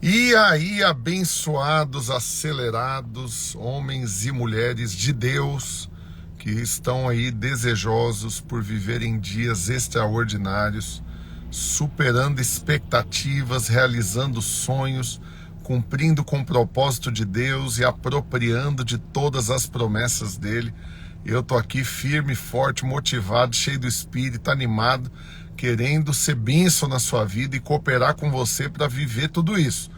E aí, abençoados, acelerados, homens e mulheres de Deus, que estão aí desejosos por viverem dias extraordinários, superando expectativas, realizando sonhos, cumprindo com o propósito de Deus e apropriando de todas as promessas dele. Eu tô aqui firme, forte, motivado, cheio do espírito, animado, querendo ser bênção na sua vida e cooperar com você para viver tudo isso.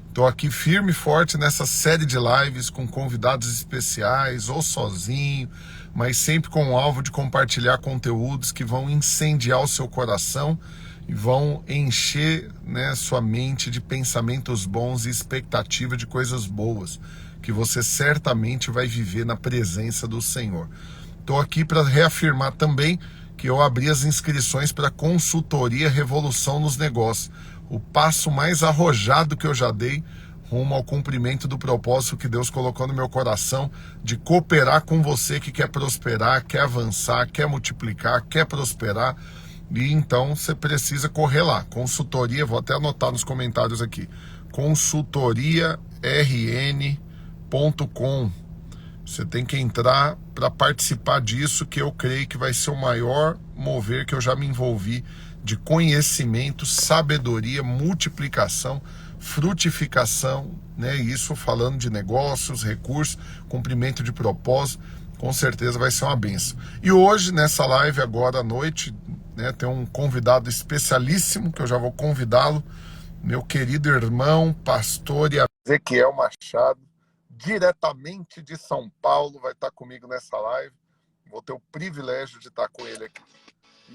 Estou aqui firme e forte nessa série de lives com convidados especiais ou sozinho, mas sempre com o alvo de compartilhar conteúdos que vão incendiar o seu coração e vão encher, né, sua mente de pensamentos bons e expectativa de coisas boas, que você certamente vai viver na presença do Senhor. Estou aqui para reafirmar também que eu abri as inscrições para a consultoria Revolução nos Negócios, o passo mais arrojado que eu já dei rumo ao cumprimento do propósito que Deus colocou no meu coração de cooperar com você que quer prosperar, quer avançar, quer multiplicar, quer prosperar. E então você precisa correr lá. Consultoria, vou até anotar nos comentários aqui, consultoriarn.com. Você tem que entrar para participar disso, que eu creio que vai ser o maior mover que eu já me envolvi de conhecimento, sabedoria, multiplicação, frutificação, né? Isso falando de negócios, recursos, cumprimento de propósito, com certeza vai ser uma benção. E hoje, nessa live agora à noite, né, tem um convidado especialíssimo, que eu já vou convidá-lo, meu querido irmão, pastor Ezequiel Machado, diretamente de São Paulo, vai estar comigo nessa live. Vou ter o privilégio de estar com ele aqui.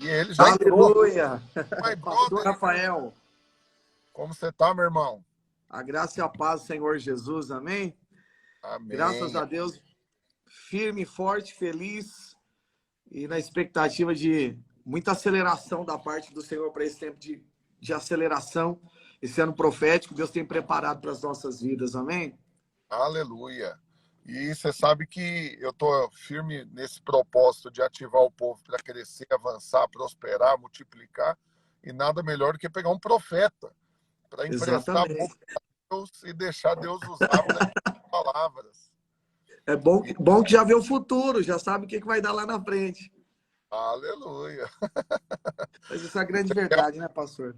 E ele já entrou. Aleluia! My Pastor brother, Rafael, como você tá, meu irmão? a graça e a paz do Senhor Jesus, amém? Graças Amém. a Deus, firme, forte, feliz e na expectativa de muita aceleração da parte do Senhor para esse tempo de aceleração, esse ano profético, Deus tem preparado para as nossas vidas, amém? Aleluia. E você sabe que eu tô firme nesse propósito de ativar o povo para crescer, avançar, prosperar, multiplicar. E nada melhor do que pegar um profeta para emprestar a boca Exatamente. de Deus e deixar Deus usar para palavras. É bom que já vê o futuro, já sabe o que vai dar lá na frente. Aleluia. Mas isso é a grande verdade, né, pastor?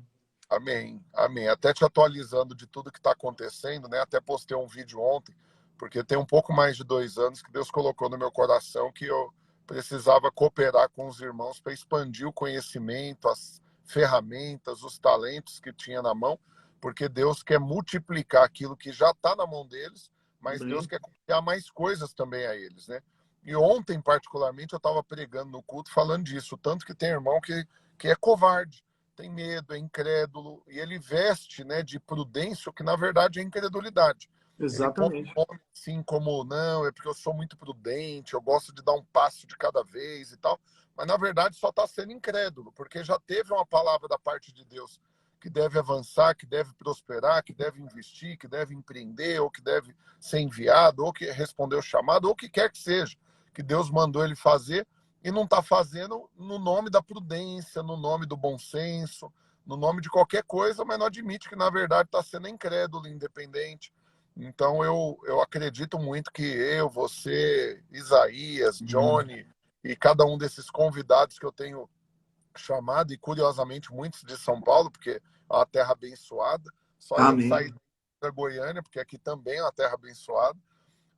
Amém, amém. Até te atualizando de tudo que está acontecendo, né? Até postei um vídeo ontem, porque tem um pouco mais de 2 anos que Deus colocou no meu coração que eu precisava cooperar com os irmãos para expandir o conhecimento, as ferramentas, os talentos que tinha na mão, porque Deus quer multiplicar aquilo que já está na mão deles, mas Deus Amém. quer criar mais coisas também a eles, né? E ontem, particularmente, eu estava pregando no culto falando disso, tanto que tem irmão que é covarde, tem medo, é incrédulo, e ele veste, né, de prudência, o que na verdade é incredulidade. Ele põe Exatamente. o nome assim como, não, é porque eu sou muito prudente, eu gosto de dar um passo de cada vez e tal, mas na verdade só está sendo incrédulo, porque já teve uma palavra da parte de Deus que deve avançar, que deve prosperar, que deve investir, que deve empreender, ou que deve ser enviado, ou que responder o chamado, ou o que quer que seja, que Deus mandou ele fazer, e não está fazendo no nome da prudência, no nome do bom senso, no nome de qualquer coisa, mas não admite que, na verdade, está sendo incrédulo, independente. Então, eu acredito muito que eu, você, Isaías, Johnny e cada um desses convidados que eu tenho chamado, e curiosamente muitos de São Paulo, porque é uma terra abençoada, só eu que saí Amém. da Goiânia, porque aqui também é uma terra abençoada,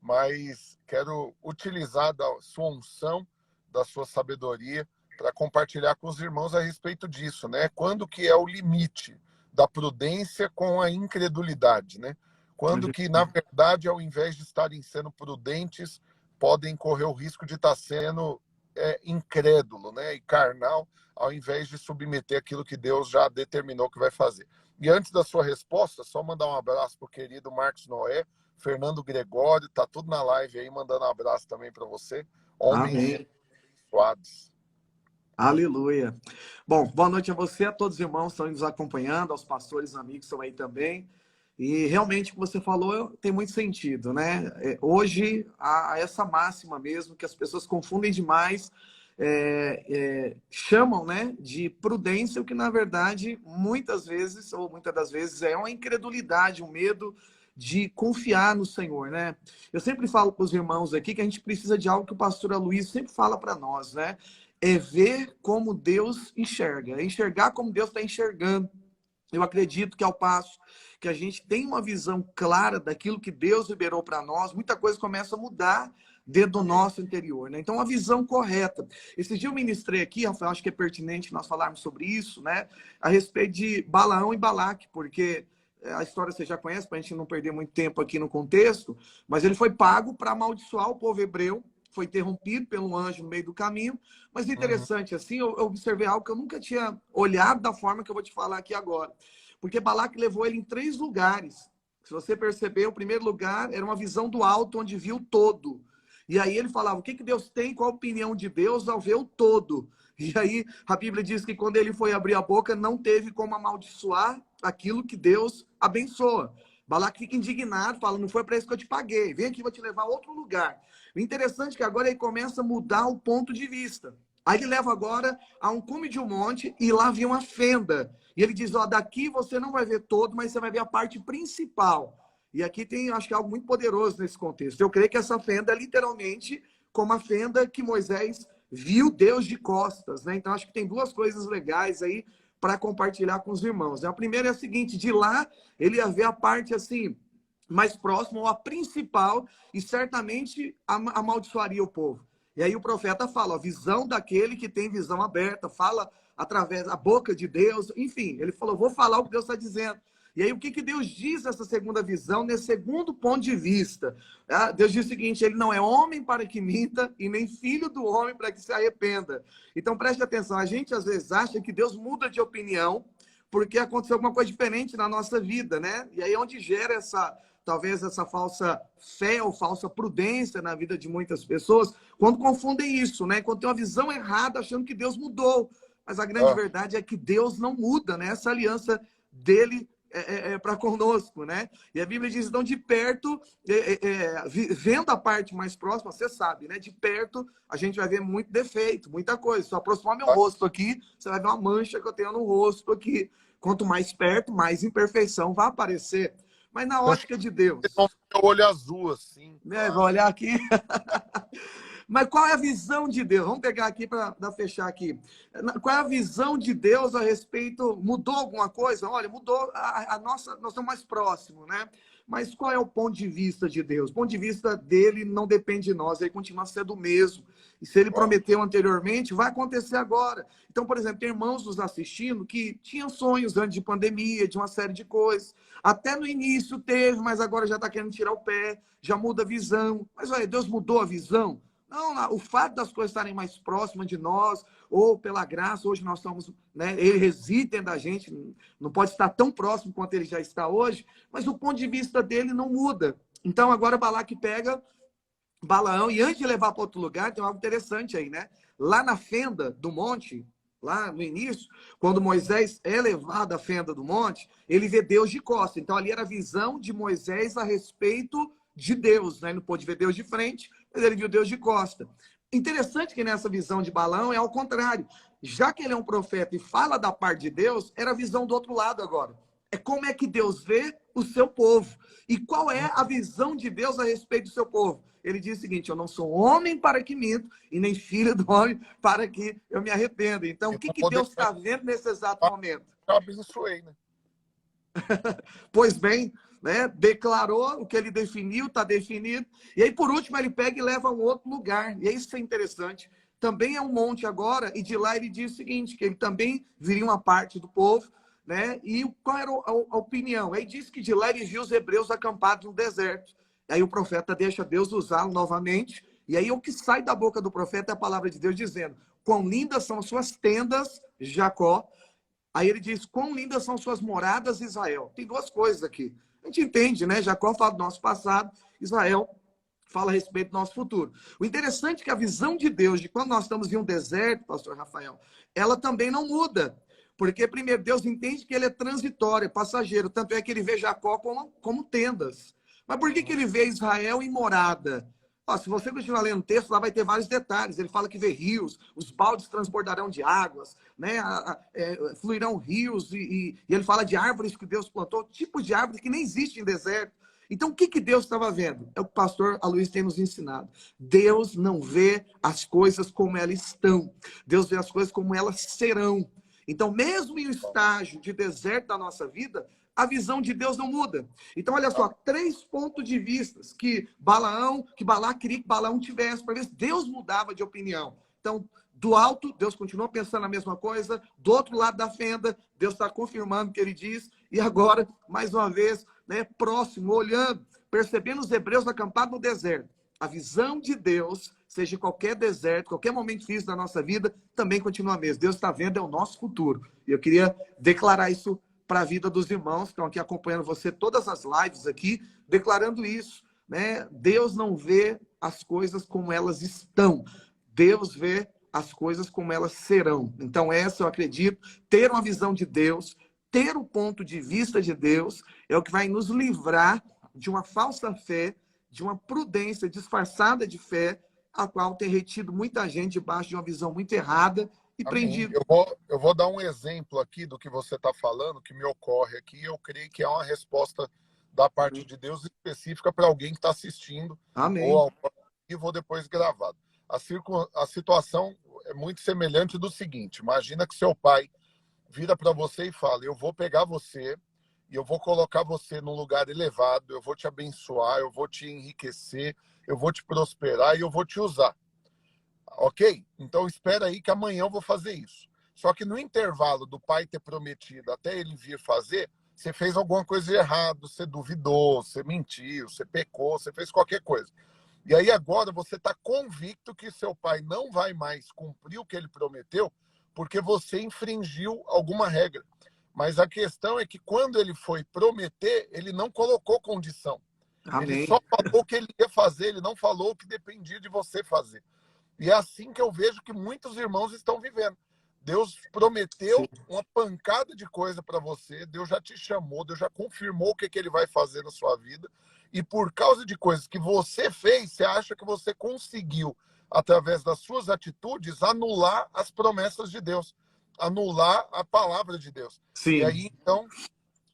mas quero utilizar da sua unção, da sua sabedoria, para compartilhar com os irmãos a respeito disso, né? Quando que é o limite da prudência com a incredulidade, né? Quando que, na verdade, ao invés de estarem sendo prudentes, podem correr o risco de estar sendo incrédulo, né? E carnal, ao invés de submeter aquilo que Deus já determinou que vai fazer. E antes da sua resposta, só mandar um abraço para o querido Marcos Noé, Fernando Gregório, tá tudo na live aí, mandando um abraço também para você. Homens Amém. abençoados. Aleluia. Bom, boa noite a você, a todos os irmãos que estão nos acompanhando, aos pastores amigos que estão aí também. E realmente o que você falou tem muito sentido, né? Hoje há essa máxima mesmo, que as pessoas confundem demais chamam, né, de prudência, o que na verdade muitas vezes, ou muitas das vezes, é uma incredulidade, um medo de confiar no Senhor, né? Eu sempre falo para os irmãos aqui que a gente precisa de algo que o pastor Aloysio sempre fala para nós, né? É ver como Deus enxerga, é enxergar como Deus está enxergando. Eu acredito que ao passo que a gente tem uma visão clara daquilo que Deus liberou para nós, muita coisa começa a mudar dentro do nosso interior, né? Então, a visão correta. Esse dia eu ministrei aqui, Rafael, acho que é pertinente nós falarmos sobre isso, né? A respeito de Balaão e Balaque, porque a história você já conhece, para a gente não perder muito tempo aqui no contexto, mas ele foi pago para amaldiçoar o povo hebreu, foi interrompido pelo anjo no meio do caminho, mas interessante, assim, eu observei algo que eu nunca tinha olhado da forma que eu vou te falar aqui agora. Porque Balaque levou ele em 3 lugares. Se você perceber, o primeiro lugar era uma visão do alto, onde viu o todo. E aí ele falava, o que Deus tem, qual a opinião de Deus ao ver o todo. E aí a Bíblia diz que quando ele foi abrir a boca, não teve como amaldiçoar aquilo que Deus abençoa. Balaque fica indignado, fala, não foi para isso que eu te paguei, vem aqui, vou te levar a outro lugar. O interessante é que agora ele começa a mudar o ponto de vista. Aí ele leva agora a um cume de um monte e lá havia uma fenda. E ele diz, ó, daqui você não vai ver todo, mas você vai ver a parte principal. E aqui tem, acho que algo muito poderoso nesse contexto. Eu creio que essa fenda é literalmente como a fenda que Moisés viu Deus de costas, né? Então acho que tem 2 coisas legais aí para compartilhar com os irmãos. A primeira é a seguinte, de lá ele ia ver a parte assim mais próxima, ou a principal, e certamente amaldiçoaria o povo. E aí o profeta fala, a visão daquele que tem visão aberta, fala através da boca de Deus, enfim, ele falou, vou falar o que Deus está dizendo. E aí o que Deus diz nessa segunda visão, nesse segundo ponto de vista? Deus diz o seguinte, ele não é homem para que minta e nem filho do homem para que se arrependa. Então preste atenção, a gente às vezes acha que Deus muda de opinião porque aconteceu alguma coisa diferente na nossa vida, né? E aí é onde gera talvez essa falsa fé ou falsa prudência na vida de muitas pessoas, quando confundem isso, né? Quando tem uma visão errada, achando que Deus mudou. Mas a grande verdade é que Deus não muda, né? Essa aliança dele para conosco, né? E a Bíblia diz, então, de perto, vendo a parte mais próxima, você sabe, né? De perto, a gente vai ver muito defeito, muita coisa. Se eu aproximar meu rosto aqui, você vai ver uma mancha que eu tenho no rosto aqui. Quanto mais perto, mais imperfeição vai aparecer. Mas na ótica de Deus. O olho azul, assim. Né? Vou olhar aqui. Mas qual é a visão de Deus? Vamos pegar aqui para fechar aqui. Qual é a visão de Deus a respeito? Mudou alguma coisa? Olha, mudou a nossa, nós estamos mais próximos, né? Mas qual é o ponto de vista de Deus? O ponto de vista dele não depende de nós, ele continua sendo o mesmo. E se ele prometeu anteriormente, vai acontecer agora. Então, por exemplo, tem irmãos nos assistindo que tinham sonhos antes de pandemia, de uma série de coisas. Até no início teve, mas agora já está querendo tirar o pé, já muda a visão. Mas olha, Deus mudou a visão? Não, o fato das coisas estarem mais próximas de nós, ou pela graça, hoje nós estamos, né, ele reside dentro da gente, não pode estar tão próximo quanto ele já está hoje, mas o ponto de vista dele não muda. Então agora Balaque pega Balaão, e antes de levar para outro lugar, tem algo interessante aí, né? Lá na fenda do monte, lá no início, quando Moisés é levado à fenda do monte, ele vê Deus de costas. Então ali era a visão de Moisés a respeito de Deus, né? Ele não pôde ver Deus de frente, mas ele viu Deus de costa. Interessante que nessa visão de Balaão é ao contrário. Já que ele é um profeta e fala da parte de Deus, era a visão do outro lado agora. É como é que Deus vê o seu povo. E qual é a visão de Deus a respeito do seu povo? Ele diz o seguinte, eu não sou homem para que minto, e nem filho do homem para que eu me arrependa. Então, o que Deus está vendo nesse exato momento? Eu abençoei, né? Pois bem, né? Declarou o que ele definiu, está definido. E aí, por último, ele pega e leva a um outro lugar. E isso é interessante. Também é um monte agora, e de lá ele diz o seguinte, que ele também viria uma parte do povo, né? E qual era a opinião? Aí diz que de lá ele viu os hebreus acampados no deserto. Aí o profeta deixa Deus usá-lo novamente. E aí o que sai da boca do profeta é a palavra de Deus dizendo, quão lindas são suas tendas, Jacó. Aí ele diz, quão lindas são suas moradas, Israel. Tem 2 coisas aqui. A gente entende, né? Jacó fala do nosso passado, Israel fala a respeito do nosso futuro. O interessante é que a visão de Deus, de quando nós estamos em um deserto, pastor Rafael, ela também não muda. Porque, primeiro, Deus entende que ele é transitório, é passageiro. Tanto é que ele vê Jacó como tendas. Mas por que ele vê Israel em morada? Ó, se você continuar lendo o texto, lá vai ter vários detalhes. Ele fala que vê rios, os baldes transbordarão de águas, né? Fluirão rios, e ele fala de árvores que Deus plantou, tipos de árvores que nem existem em deserto. Então, o que Deus estava vendo? É o que o pastor Aloysio tem nos ensinado. Deus não vê as coisas como elas estão. Deus vê as coisas como elas serão. Então, mesmo em um estágio de deserto da nossa vida, a visão de Deus não muda. Então, olha só, 3 pontos de vista que Balac queria que Balaão tivesse, para ver se Deus mudava de opinião. Então, do alto, Deus continua pensando a mesma coisa. Do outro lado da fenda, Deus está confirmando o que ele diz. E agora, mais uma vez, né, próximo, olhando, percebendo os hebreus acampados no deserto. A visão de Deus, seja em qualquer deserto, qualquer momento difícil da nossa vida, também continua a mesma. Deus está vendo, é o nosso futuro. E eu queria declarar isso para a vida dos irmãos que estão aqui acompanhando você, todas as lives aqui, declarando isso, né? Deus não vê as coisas como elas estão. Deus vê as coisas como elas serão. Então, essa eu acredito, ter uma visão de Deus, ter o ponto de vista de Deus, é o que vai nos livrar de uma falsa fé, de uma prudência disfarçada de fé, a qual tem retido muita gente debaixo de uma visão muito errada e prendido. Eu vou dar um exemplo aqui do que você está falando, que me ocorre aqui. Eu creio que é uma resposta da parte de Deus específica para alguém que está assistindo. Amém. Ou ao vivo ou depois gravado. A situação é muito semelhante do seguinte: imagina que seu pai vira para você e fala: eu vou pegar você e eu vou colocar você num lugar elevado, eu vou te abençoar, eu vou te enriquecer, eu vou te prosperar e eu vou te usar. Ok? Então espera aí que amanhã eu vou fazer isso. Só que no intervalo do pai ter prometido até ele vir fazer, você fez alguma coisa errada, você duvidou, você mentiu, você pecou, você fez qualquer coisa. E aí agora você está convicto que seu pai não vai mais cumprir o que ele prometeu porque você infringiu alguma regra. Mas a questão é que quando ele foi prometer, ele não colocou condição. Amém. Ele só falou o que ele ia fazer, ele não falou o que dependia de você fazer. E é assim que eu vejo que muitos irmãos estão vivendo. Deus prometeu uma pancada de coisa para você, Deus já te chamou, Deus já confirmou o que ele vai fazer na sua vida. E por causa de coisas que você fez, você acha que você conseguiu, através das suas atitudes, anular as promessas de Deus, anular a palavra de Deus. Sim. E aí, então,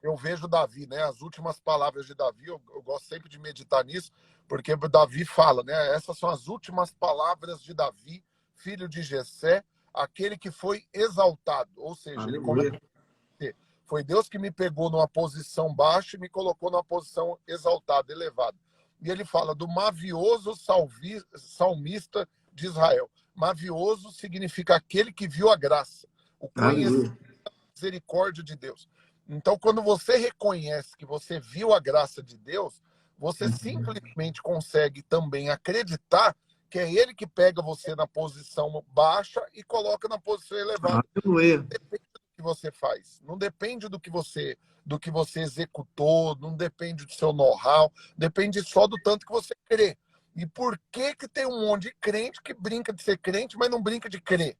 eu vejo Davi, né? As últimas palavras de Davi, eu gosto sempre de meditar nisso, porque Davi fala, né? Essas são as últimas palavras de Davi, filho de Jessé, aquele que foi exaltado. Ou seja, ele começa a dizer: foi Deus que me pegou numa posição baixa e me colocou numa posição exaltada, elevada. E ele fala do mavioso salmista de Israel. Mavioso significa aquele que viu a graça, o conhecimento da misericórdia de Deus. Então, quando você reconhece que você viu a graça de Deus, você simplesmente consegue também acreditar que é ele que pega você na posição baixa e coloca na posição elevada. Aleluia. Não depende do que você faz, não depende do que você executou, não depende do seu know-how, depende só do tanto que você crê. E por que tem um monte de crente que brinca de ser crente, mas não brinca de crer?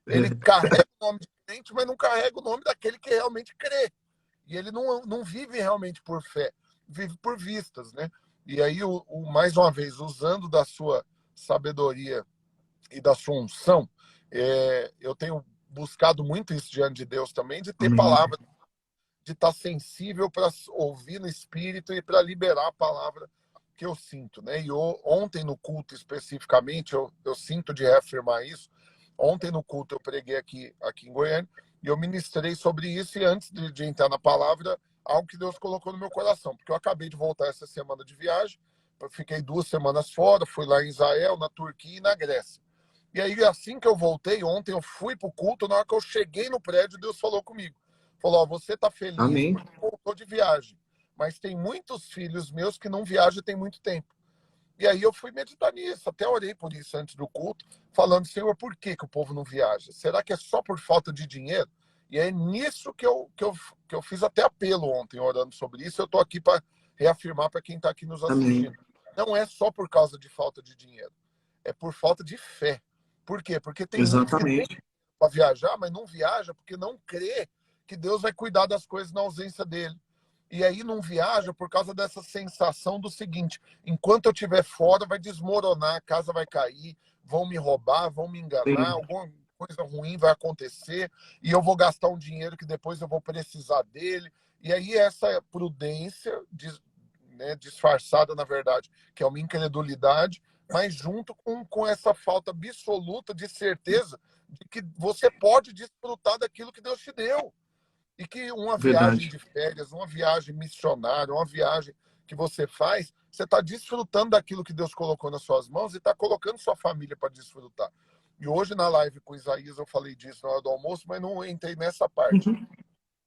Ele carrega o nome de crente, mas não carrega o nome daquele que realmente crê. E ele não vive realmente por fé, vive por vistas, né? E aí, mais uma vez, usando da sua sabedoria e da sua unção, eu tenho buscado muito isso diante de Deus também, de ter palavra, de estar sensível para ouvir no Espírito e para liberar a palavra que eu sinto, né? E ontem no culto especificamente, eu sinto de reafirmar isso. Ontem no culto eu preguei aqui em Goiânia e eu ministrei sobre isso, e antes de entrar na palavra, algo que Deus colocou no meu coração, porque eu acabei de voltar essa semana de viagem, eu fiquei 2 semanas fora, fui lá em Israel, na Turquia e na Grécia. E aí, assim que eu voltei, ontem eu fui para o culto, na hora que eu cheguei no prédio, Deus falou comigo. Falou: você está feliz porque voltou de viagem, mas tem muitos filhos meus que não viajam tem muito tempo. E aí eu fui meditar nisso, até orei por isso antes do culto, falando: Senhor, por que o povo não viaja? Será que é só por falta de dinheiro? E é nisso que eu fiz até apelo ontem, orando sobre isso. Eu estou aqui para reafirmar para quem está aqui nos assistindo. Não é só por causa de falta de dinheiro, é por falta de fé. Por quê? Porque tem gente que tem para viajar, mas não viaja porque não crê que Deus vai cuidar das coisas na ausência dele. E aí não viaja por causa dessa sensação do seguinte: enquanto eu estiver fora, vai desmoronar, a casa vai cair, vão me roubar, vão me enganar, Sim. alguma coisa ruim vai acontecer e eu vou gastar um dinheiro que depois eu vou precisar dele. E aí essa prudência, né, disfarçada, na verdade, que é uma incredulidade, mas junto com essa falta absoluta de certeza de que você pode desfrutar daquilo que Deus te deu. E que uma viagem Verdade. de férias, uma viagem missionária, uma viagem que você faz, você está desfrutando daquilo que Deus colocou nas suas mãos e está colocando sua família para desfrutar. E hoje na live com o Isaías eu falei disso na hora do almoço, mas não entrei nessa parte. Uhum.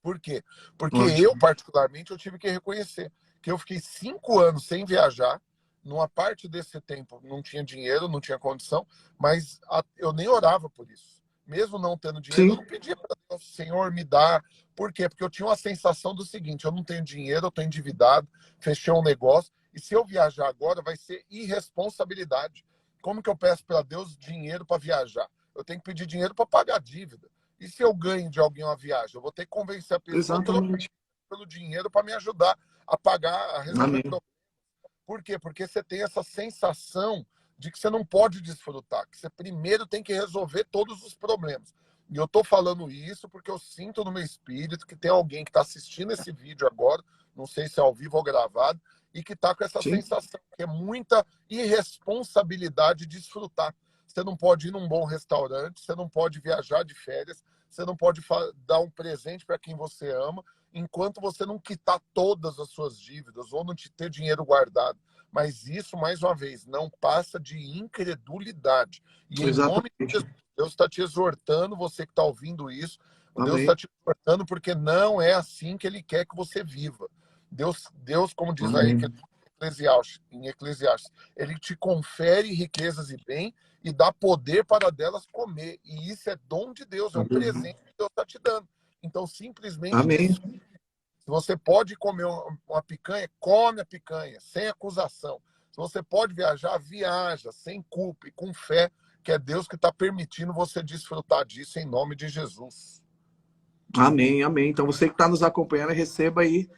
Por quê? Porque eu, Ótimo. particularmente, eu tive que reconhecer que eu fiquei 5 anos sem viajar. Numa parte desse tempo não tinha dinheiro, não tinha condição, mas eu nem orava por isso. Mesmo não tendo dinheiro, eu Sim. não pedia para Deus, Senhor, me dá. Por quê? Porque eu tinha uma sensação do seguinte: eu não tenho dinheiro, eu estou endividado, fechei um negócio, e se eu viajar agora vai ser irresponsabilidade. Como que eu peço para Deus dinheiro para viajar? Eu tenho que pedir dinheiro para pagar a dívida. E se eu ganho de alguém uma viagem? Eu vou ter que convencer a pessoa a trocar Exatamente. pelo dinheiro para me ajudar a pagar, a resolver Amém. problemas. Por quê? Porque você tem essa sensação de que você não pode desfrutar, que você primeiro tem que resolver todos os problemas. E eu estou falando isso porque eu sinto no meu espírito que tem alguém que está assistindo esse vídeo agora, não sei se é ao vivo ou gravado, e que está com essa Sim. sensação, que é muita irresponsabilidade de desfrutar. Você não pode ir num bom restaurante, você não pode viajar de férias, você não pode dar um presente para quem você ama, enquanto você não quitar todas as suas dívidas ou não te ter dinheiro guardado. Mas isso, mais uma vez, não passa de incredulidade. E em nome de Exatamente. Jesus, Deus está te exortando, você que está ouvindo isso, o Deus está Amém. te exortando porque não é assim que Ele quer que você viva. Deus, como diz aí Amém. em Eclesiastes, Ele te confere riquezas e bem e dá poder para delas comer. E isso é dom de Deus, é um Amém. presente que Deus está te dando. Então, simplesmente Amém. se você pode comer uma picanha, come a picanha, sem acusação. Se você pode viajar, viaja, sem culpa e com fé, que é Deus que está permitindo você desfrutar disso em nome de Jesus. Amém. Amém. Então você que está nos acompanhando, receba aí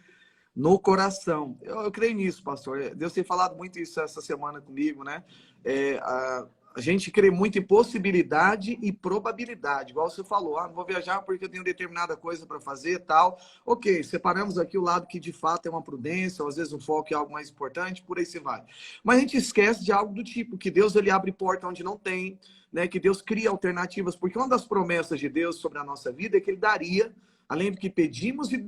no coração. Eu creio nisso, pastor. Deus tem falado muito isso essa semana comigo, né? A gente crê muito em possibilidade e probabilidade. Igual você falou, não vou viajar porque eu tenho determinada coisa para fazer tal. Ok, separamos aqui o lado que de fato é uma prudência, ou às vezes um foco em algo mais importante, por aí se vai. Mas a gente esquece de algo do tipo, que Deus ele abre porta onde não tem, né? Que Deus cria alternativas, porque uma das promessas de Deus sobre a nossa vida é que ele daria além do que pedimos e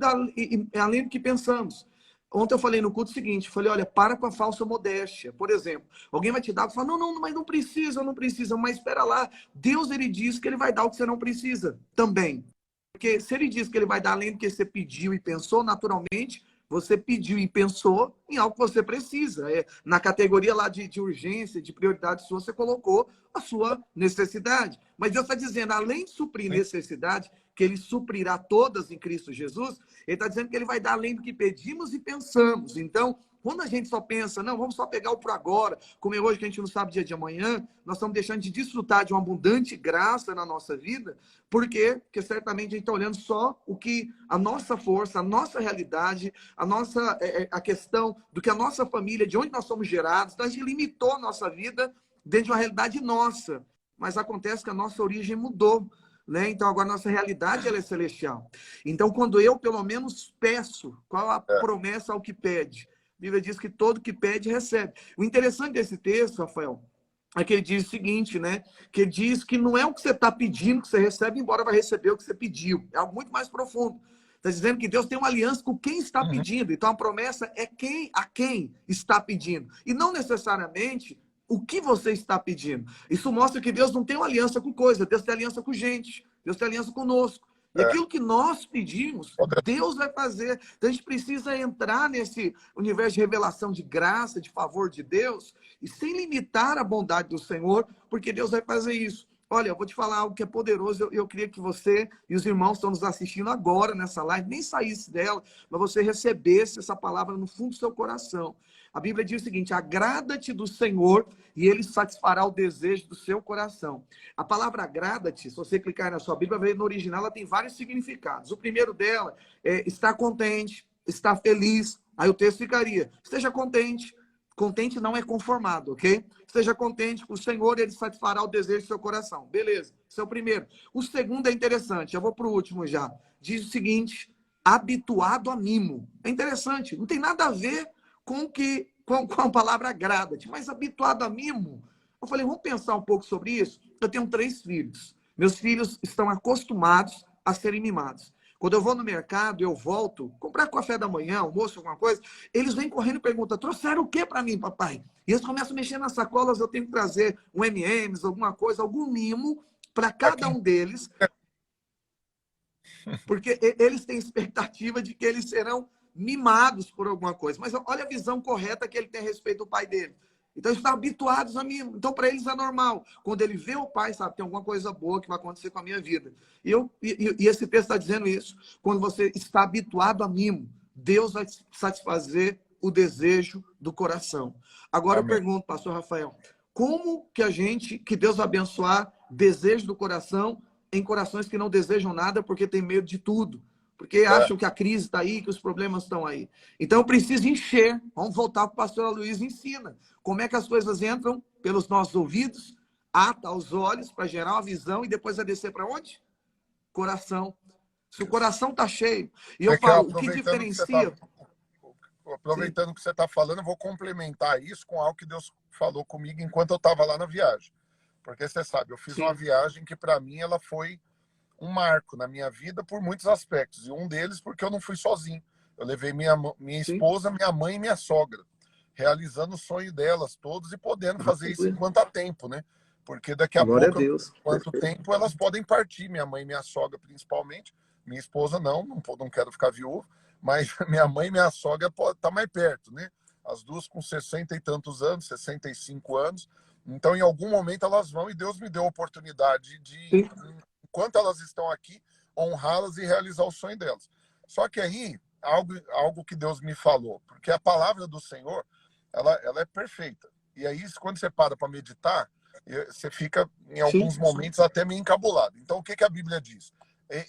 além do que pensamos. Ontem eu falei no culto o seguinte, falei, olha, para com a falsa modéstia. Por exemplo, alguém vai te dar e fala, não, não, mas não precisa, não precisa. Mas espera lá, Deus ele diz que ele vai dar o que você não precisa também. Porque se ele diz que ele vai dar além do que você pediu e pensou, naturalmente, você pediu e pensou em algo que você precisa. Na categoria lá de urgência, de prioridade sua, você colocou a sua necessidade. Mas Deus está dizendo, além de suprir necessidade, que ele suprirá todas em Cristo Jesus, ele está dizendo que ele vai dar além do que pedimos e pensamos. Então, quando a gente só pensa, não, vamos só pegar o por agora, como é hoje que a gente não sabe o dia de amanhã, nós estamos deixando de desfrutar de uma abundante graça na nossa vida. Por quê? Porque certamente a gente está olhando só o que a nossa força, a nossa realidade, a questão do que a nossa família, de onde nós somos gerados, então a gente limitou a nossa vida dentro de uma realidade nossa. Mas acontece que a nossa origem mudou. Né? Então, agora nossa realidade ela é celestial. Então, quando eu, pelo menos, peço, qual a É. promessa ao que pede? A Bíblia diz que todo que pede, recebe. O interessante desse texto, Rafael, é que ele diz o seguinte, né? Que ele diz que não é o que você está pedindo que você recebe, embora vai receber o que você pediu. É algo muito mais profundo. Está dizendo que Deus tem uma aliança com quem está Uhum. pedindo. Então, a promessa é a quem está pedindo. E não necessariamente o que você está pedindo. Isso mostra que Deus não tem uma aliança com coisa, Deus tem aliança com gente, Deus tem aliança conosco. E É. aquilo que nós pedimos, Deus vai fazer. Então a gente precisa entrar nesse universo de revelação de graça, de favor de Deus, e sem limitar a bondade do Senhor, porque Deus vai fazer isso. Olha, eu vou te falar algo que é poderoso. Eu queria que você e os irmãos que estão nos assistindo agora nessa live, nem saísse dela, mas você recebesse essa palavra no fundo do seu coração. A Bíblia diz o seguinte: agrada-te do Senhor e ele satisfará o desejo do seu coração. A palavra agrada-te, se você clicar na sua Bíblia, no original ela tem vários significados. O primeiro dela é estar contente, está feliz. Aí o texto ficaria, esteja contente. Contente não é conformado, ok? Esteja contente, o Senhor, ele satisfará o desejo do seu coração. Beleza, esse é o primeiro. O segundo é interessante, eu vou para o último já. Diz o seguinte, habituado a mimo. É interessante, não tem nada a ver com a palavra agrada-te, mas habituado a mimo. Eu falei, vamos pensar um pouco sobre isso? Eu tenho 3 filhos. Meus filhos estão acostumados a serem mimados. Quando eu vou no mercado, eu volto, comprar café da manhã, almoço, alguma coisa, eles vêm correndo e perguntam, trouxeram o que para mim, papai? E eles começam a mexer nas sacolas, eu tenho que trazer um M&M's, alguma coisa, algum mimo para cada um deles, porque eles têm expectativa de que eles serão mimados por alguma coisa. Mas olha a visão correta que ele tem a respeito do pai dele. Então, eles estão habituados a mim. Então, para eles é normal. Quando ele vê o pai, sabe, tem alguma coisa boa que vai acontecer com a minha vida. E esse texto está dizendo isso. Quando você está habituado a mimo, Deus vai satisfazer o desejo do coração. Agora Amém. eu pergunto, pastor Rafael, como que Deus vai abençoar desejo do coração em corações que não desejam nada porque tem medo de tudo? Porque acham que a crise está aí, que os problemas estão aí. Então, eu preciso encher. Vamos voltar para o pastor Aloysio ensina. Como é que as coisas entram pelos nossos ouvidos, ata aos olhos para gerar uma visão e depois vai descer para onde? Coração. Se o coração está cheio. E eu falo, o que diferencia... Aproveitando que você está falando, eu vou complementar isso com algo que Deus falou comigo enquanto eu estava lá na viagem. Porque você sabe, eu fiz uma viagem que para mim ela foi um marco na minha vida por muitos aspectos. E um deles porque eu não fui sozinho. Eu levei minha esposa, minha mãe e minha sogra, realizando o sonho delas todos e podendo fazer isso enquanto há tempo, né? Porque daqui a pouco, quanto tempo, elas podem partir. Minha mãe e minha sogra, principalmente. Minha esposa não quero ficar viúva, mas minha mãe e minha sogra tá mais perto, né? As duas com 60 e tantos anos, 65 anos. Então, em algum momento, elas vão e Deus me deu a oportunidade de, enquanto elas estão aqui, honrá-las e realizar o sonho delas. Só que aí, algo que Deus me falou, porque a palavra do Senhor, ela é perfeita. E aí, quando você para meditar, você fica, em alguns momentos, até meio encabulado. Então, o que a Bíblia diz?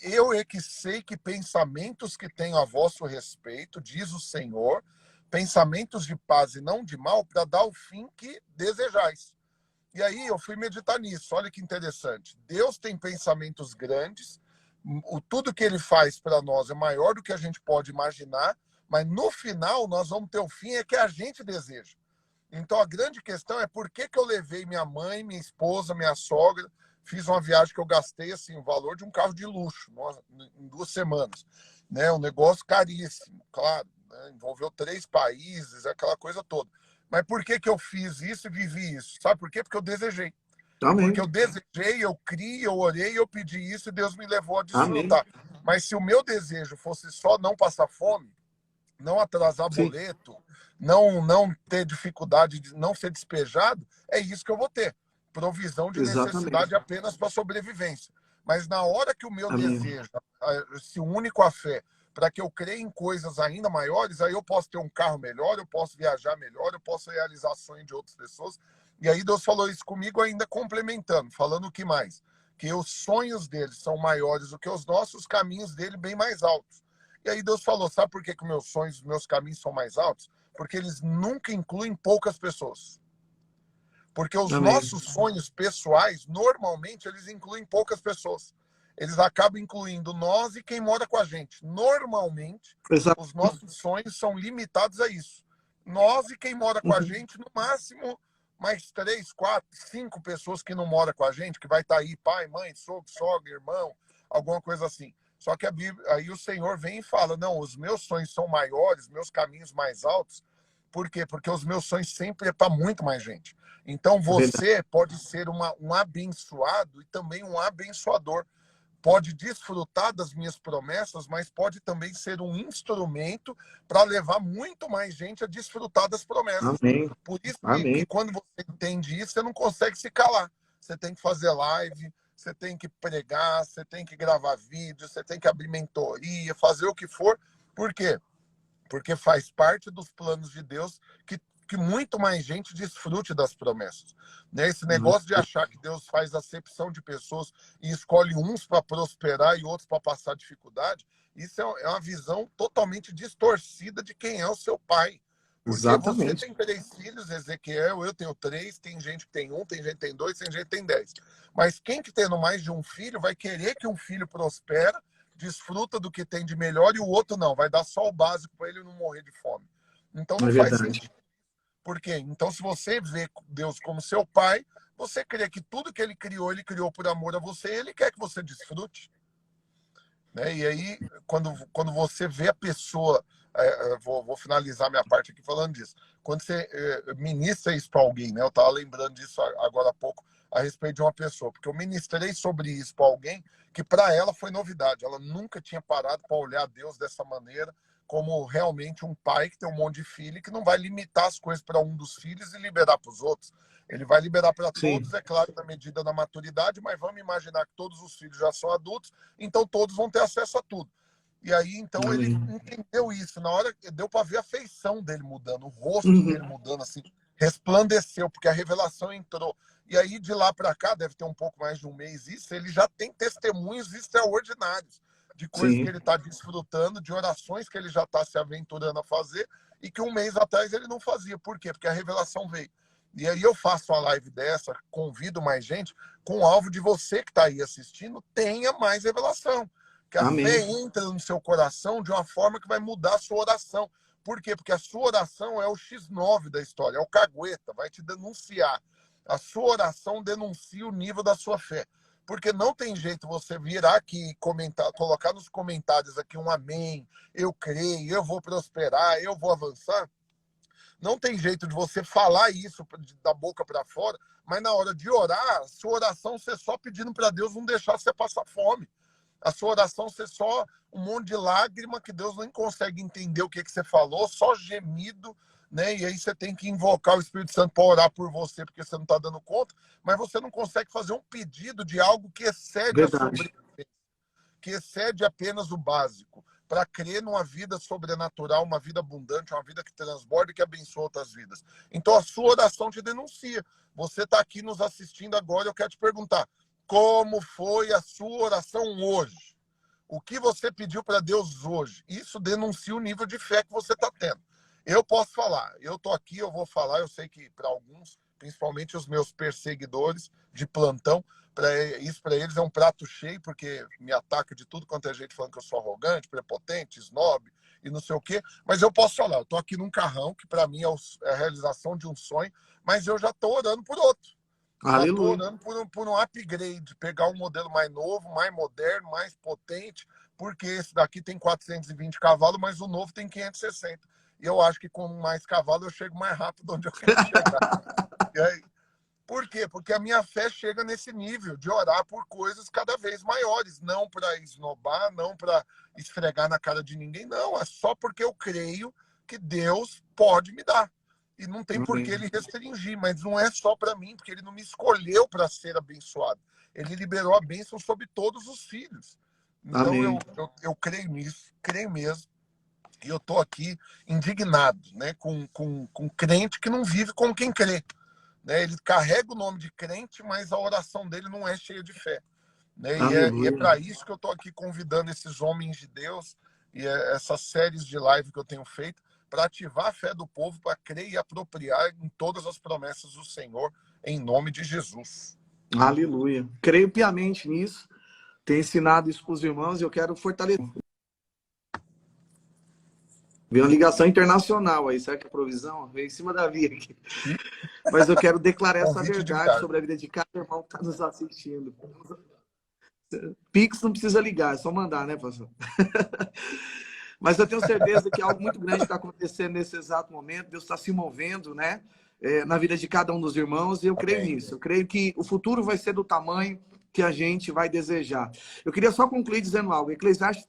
Eu é que sei que pensamentos que tenho a vosso respeito, diz o Senhor, pensamentos de paz e não de mal, para dar o fim que desejais. E aí eu fui meditar nisso. Olha que interessante. Deus tem pensamentos grandes, tudo que ele faz para nós é maior do que a gente pode imaginar, mas no final nós vamos ter o fim que a gente deseja. Então a grande questão é por que eu levei minha mãe, minha esposa, minha sogra, fiz uma viagem que eu gastei assim, o valor de um carro de luxo em 2 semanas. Né? Um negócio caríssimo, claro. Né? Envolveu 3 países, aquela coisa toda. Mas por que eu fiz isso e vivi isso? Sabe por quê? Porque eu desejei. Porque eu desejei, eu criei, eu orei, eu pedi isso e Deus me levou a desfrutar. Mas se o meu desejo fosse só não passar fome, não atrasar boleto, não ter dificuldade de não ser despejado, é isso que eu vou ter. Provisão de necessidade apenas para sobrevivência. Mas na hora que o meu desejo se une com a fé, para que eu creia em coisas ainda maiores, aí eu posso ter um carro melhor, eu posso viajar melhor, eu posso realizar sonhos de outras pessoas. E aí Deus falou isso comigo ainda complementando, falando o que mais? Que os sonhos dele são maiores do que os nossos, caminhos dele bem mais altos. E aí Deus falou, sabe por que meus sonhos, meus caminhos são mais altos? Porque eles nunca incluem poucas pessoas. Porque os nossos sonhos pessoais, normalmente, eles incluem poucas pessoas. Eles acabam incluindo nós e quem mora com a gente. Normalmente, os nossos sonhos são limitados a isso. Nós e quem mora com a gente, no máximo, mais 3, 4, 5 pessoas que não moram com a gente, que vai estar aí, pai, mãe, sogro, sogra, irmão, alguma coisa assim. Só que a Bíblia, aí o Senhor vem e fala, não, os meus sonhos são maiores, meus caminhos mais altos. Por quê? Porque os meus sonhos sempre é para muito mais gente. Então você pode ser um abençoado e também um abençoador. Pode desfrutar das minhas promessas, mas pode também ser um instrumento para levar muito mais gente a desfrutar das promessas. Por isso que quando você entende isso, você não consegue se calar. Você tem que fazer live, você tem que pregar, você tem que gravar vídeo, você tem que abrir mentoria, fazer o que for. Por quê? Porque faz parte dos planos de Deus que que muito mais gente desfrute das promessas. Né? Esse negócio de achar que Deus faz acepção de pessoas e escolhe uns para prosperar e outros para passar dificuldade, isso é uma visão totalmente distorcida de quem é o seu pai. Porque você Exatamente. tem 3 filhos, Ezequiel, eu tenho 3, tem gente que tem 1, tem gente que tem 2, tem gente que tem 10. Mas quem que tendo mais de um filho vai querer que um filho prospere, desfruta do que tem de melhor e o outro não, vai dar só o básico para ele não morrer de fome. Então não É faz verdade. sentido. Por quê? Então, se você vê Deus como seu pai, você crê que tudo que ele criou por amor a você, ele quer que você desfrute. Né? E aí, quando você vê a pessoa, vou finalizar minha parte aqui falando disso, quando você ministra isso para alguém, né? Eu estava lembrando disso agora há pouco, a respeito de uma pessoa, porque eu ministrei sobre isso para alguém que para ela foi novidade, ela nunca tinha parado para olhar Deus dessa maneira, como realmente um pai que tem um monte de filho e que não vai limitar as coisas para um dos filhos e liberar para os outros. Ele vai liberar para todos, Sim. é claro, na medida da maturidade, mas vamos imaginar que todos os filhos já são adultos, então todos vão ter acesso a tudo. E aí, então, ele Amém. entendeu isso. Na hora, deu para ver a feição dele mudando, o rosto dele Uhum. mudando, assim, resplandeceu, porque a revelação entrou. E aí, de lá para cá, deve ter um pouco mais de um mês isso, ele já tem testemunhos extraordinários de coisas que Sim. ele está desfrutando, de orações que ele já está se aventurando a fazer e que um mês atrás ele não fazia. Por quê? Porque a revelação veio. E aí eu faço uma live dessa, convido mais gente, com o alvo de você que está aí assistindo, tenha mais revelação. Que a fé Amém. entra no seu coração de uma forma que vai mudar a sua oração. Por quê? Porque a sua oração é o X9 da história, é o cagueta, vai te denunciar. A sua oração denuncia o nível da sua fé. Porque não tem jeito você virar aqui e comentar, colocar nos comentários aqui um amém, eu creio, eu vou prosperar, eu vou avançar. Não tem jeito de você falar isso da boca para fora, mas na hora de orar, sua oração ser só pedindo para Deus não deixar você passar fome. A sua oração ser só um monte de lágrima que Deus nem consegue entender o que você falou, só gemido, né? E aí você tem que invocar o Espírito Santo para orar por você, porque você não está dando conta, mas você não consegue fazer um pedido de algo que excede a Verdade. sobrevivência, que excede apenas o básico, para crer numa vida sobrenatural, uma vida abundante, uma vida que transborda e que abençoa outras vidas. Então a sua oração te denuncia. Você está aqui nos assistindo agora, eu quero te perguntar, como foi a sua oração hoje? O que você pediu para Deus hoje? Isso denuncia o nível de fé que você está tendo. Eu posso falar, eu estou aqui, eu vou falar, eu sei que para alguns, principalmente os meus perseguidores de plantão, isso para eles é um prato cheio, porque me ataca de tudo quanto é gente falando que eu sou arrogante, prepotente, snob e não sei o quê. Mas eu posso falar, eu estou aqui num carrão, que para mim é a realização de um sonho, mas eu já estou orando por outro. Já estou Aleluia. orando por um upgrade, pegar um modelo mais novo, mais moderno, mais potente, porque esse daqui tem 420 cavalos, mas o novo tem 560. E eu acho que com mais cavalos eu chego mais rápido onde eu quero chegar. E aí, por quê? Porque a minha fé chega nesse nível de orar por coisas cada vez maiores, não para esnobar, não para esfregar na cara de ninguém, não, é só porque eu creio que Deus pode me dar. E não tem por que Amém. ele restringir, mas não é só para mim, porque ele não me escolheu para ser abençoado. Ele liberou a bênção sobre todos os filhos. Então Amém. eu creio nisso, creio mesmo. E eu estou aqui indignado, né, com crente que não vive como quem crê. Né? Ele carrega o nome de crente, mas a oração dele não é cheia de fé. Né? E é Aleluia. para isso que eu estou aqui convidando esses homens de Deus e essas séries de live que eu tenho feito, para ativar a fé do povo, para crer e apropriar em todas as promessas do Senhor, em nome de Jesus. Aleluia. Creio piamente nisso. Tenho ensinado isso para os irmãos e eu quero fortalecer. Veio uma ligação internacional aí, será que é provisão? Veio em cima da via aqui. Mas eu quero declarar essa Convite de verdade milagre. sobre a vida de cada irmão que está nos assistindo. Pix não precisa ligar, é só mandar, né, pastor? Mas eu tenho certeza que algo muito grande está acontecendo nesse exato momento. Deus está se movendo, né? Na vida de cada um dos irmãos, e eu creio Amém. nisso. Eu creio que o futuro vai ser do tamanho que a gente vai desejar. Eu queria só concluir dizendo algo. Eclesiastes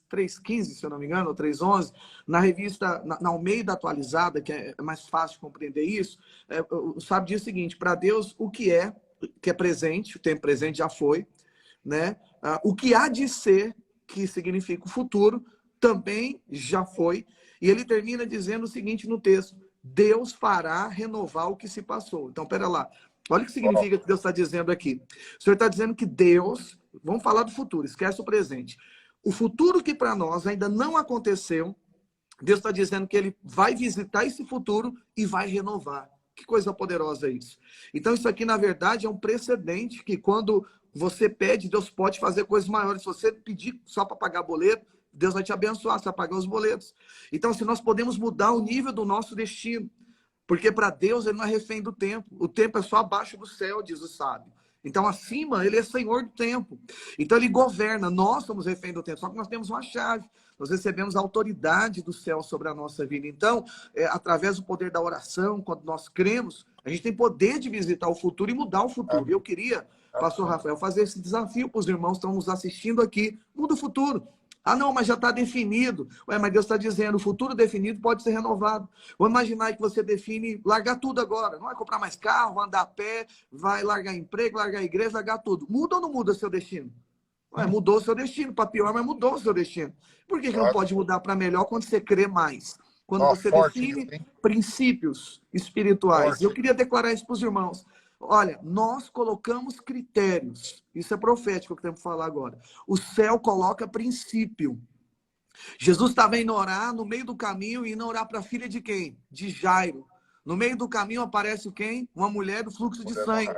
3:15, se eu não me engano, ou 3:11, na revista, na Almeida Atualizada, que é mais fácil de compreender isso, sabe, diz o seguinte: para Deus, o que é presente, o tempo presente já foi, né? O que há de ser, que significa o futuro, também já foi. E ele termina dizendo o seguinte no texto: Deus fará renovar o que se passou. Então, pera lá. Olha o que significa que Deus está dizendo aqui. O Senhor está dizendo que Deus... Vamos falar do futuro, esquece o presente. O futuro que para nós ainda não aconteceu, Deus está dizendo que Ele vai visitar esse futuro e vai renovar. Que coisa poderosa é isso. Então, isso aqui, na verdade, é um precedente que quando você pede, Deus pode fazer coisas maiores. Se você pedir só para pagar boleto, Deus vai te abençoar, você vai pagar os boletos. Então, se nós podemos mudar o nível do nosso destino, porque para Deus Ele não é refém do tempo. O tempo é só abaixo do céu, diz o sábio. Então, acima, Ele é Senhor do tempo. Então, Ele governa. Nós somos refém do tempo, só que nós temos uma chave. Nós recebemos a autoridade do céu sobre a nossa vida. Então, através do poder da oração, quando nós cremos, a gente tem poder de visitar o futuro e mudar o futuro. Eu queria, pastor Rafael, fazer esse desafio para os irmãos que estão nos assistindo aqui. Muda o futuro. Ah, não, mas já está definido. Ué, mas Deus está dizendo, o futuro definido pode ser renovado. Vou imaginar que você define largar tudo agora. Não vai comprar mais carro, andar a pé, vai largar emprego, largar a igreja, largar tudo. Muda ou não muda seu destino? Ué, mudou o seu destino, para pior, mas mudou o seu destino. Por que não pode mudar para melhor quando você crê mais? Quando você define princípios espirituais. Eu queria declarar isso para os irmãos. Olha, nós colocamos critérios. Isso é profético que temos que falar agora. O céu coloca princípio. Jesus estava indo orar no meio do caminho e indo orar para a filha de quem? De Jairo. No meio do caminho aparece quem? Uma mulher do fluxo de sangue.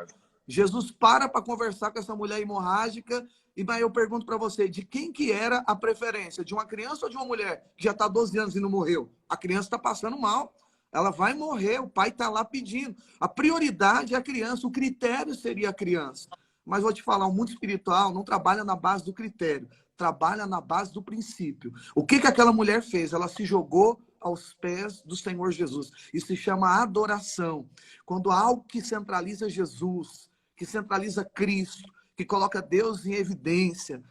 Jesus para conversar com essa mulher hemorrágica. E aí eu pergunto para você, de quem que era a preferência? De uma criança ou de uma mulher que já está 12 anos e não morreu? A criança está passando mal. Ela vai morrer, o pai está lá pedindo. A prioridade é a criança, o critério seria a criança. Mas vou te falar, o mundo espiritual não trabalha na base do critério, trabalha na base do princípio. O que aquela mulher fez? Ela se jogou aos pés do Senhor Jesus. Isso se chama adoração. Quando há algo que centraliza Jesus, que centraliza Cristo, que coloca Deus em evidência,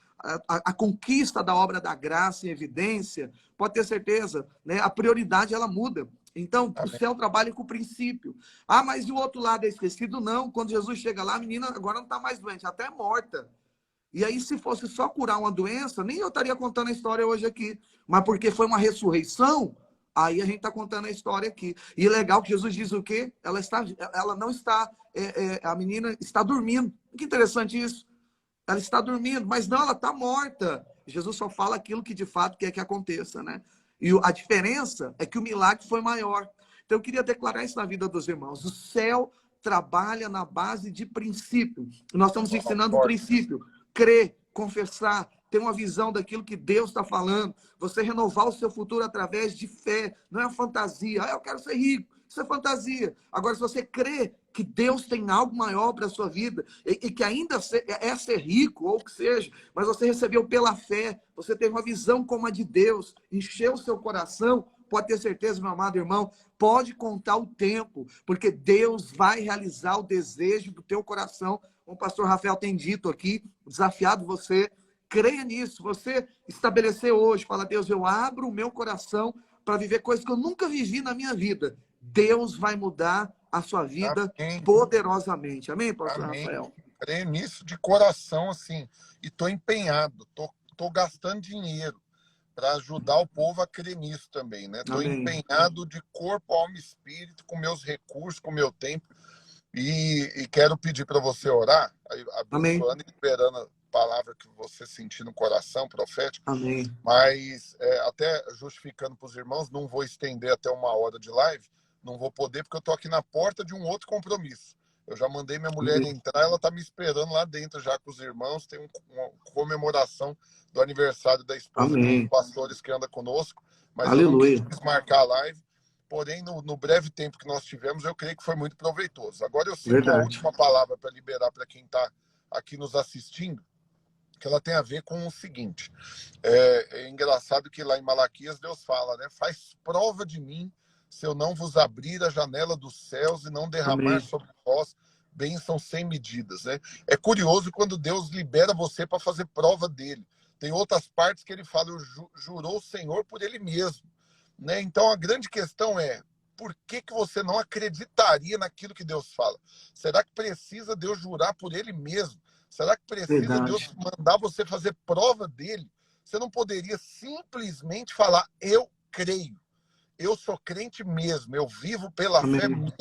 a conquista da obra da graça em evidência, pode ter certeza, né? A prioridade ela muda. Então, o céu trabalha com o princípio. Ah, mas e o outro lado é esquecido? Não. Quando Jesus chega lá, a menina agora não está mais doente, até morta. E aí, se fosse só curar uma doença, nem eu estaria contando a história hoje aqui. Mas porque foi uma ressurreição, aí a gente está contando a história aqui. E é legal que Jesus diz o quê? Ela não está, a menina está dormindo. Que interessante isso. Ela está dormindo, mas não, ela está morta. Jesus só fala aquilo que de fato quer que aconteça, né? E a diferença é que o milagre foi maior. Então, eu queria declarar isso na vida dos irmãos. O céu trabalha na base de princípio. Nós estamos ensinando o princípio. Crer, confessar, ter uma visão daquilo que Deus está falando. Você renovar o seu futuro através de fé. Não é fantasia. Ah, eu quero ser rico. Isso é fantasia. Agora, se você crê que Deus tem algo maior para a sua vida, e que ainda é ser rico, ou que seja, mas você recebeu pela fé, você teve uma visão como a de Deus, encheu o seu coração, pode ter certeza, meu amado irmão, pode contar o tempo, porque Deus vai realizar o desejo do teu coração, como o pastor Rafael tem dito aqui, desafiado você, creia nisso, você estabelecer hoje, fala, Deus, eu abro o meu coração para viver coisas que eu nunca vivi na minha vida. Deus vai mudar a sua vida poderosamente. Amém, pastor Rafael? Creio nisso de coração, assim, e estou empenhado, estou gastando dinheiro para ajudar o povo a crer nisso também, né? Estou empenhado de corpo, alma e espírito, com meus recursos, com meu tempo, e quero pedir para você orar, abençoando e liberando a palavra que você sentir no coração, profético. Amém. Mas, até justificando para os irmãos, não vou estender até 1 hora de live, não vou poder, porque eu estou aqui na porta de um outro compromisso. Eu já mandei minha mulher entrar, ela está me esperando lá dentro já com os irmãos. Tem uma comemoração do aniversário da esposa de um dos pastores que anda conosco. Mas Aleluia. eu não quis marcar a live. Porém, no breve tempo que nós tivemos, eu creio que foi muito proveitoso. Agora eu sinto a última palavra para liberar para quem está aqui nos assistindo, que ela tem a ver com o seguinte. É engraçado que lá em Malaquias Deus fala, né? Faz prova de mim, se eu não vos abrir a janela dos céus e não derramar sobre vós bênçãos sem medidas, né? É curioso quando Deus libera você para fazer prova dele. Tem outras partes que ele fala, jurou o Senhor por ele mesmo, né? Então a grande questão é, por que você não acreditaria naquilo que Deus fala? Será que precisa Deus jurar por ele mesmo? Será que precisa Deus mandar você fazer prova dele? Você não poderia simplesmente falar, eu creio. eu sou crente mesmo, eu vivo pela fé Amém. mesmo.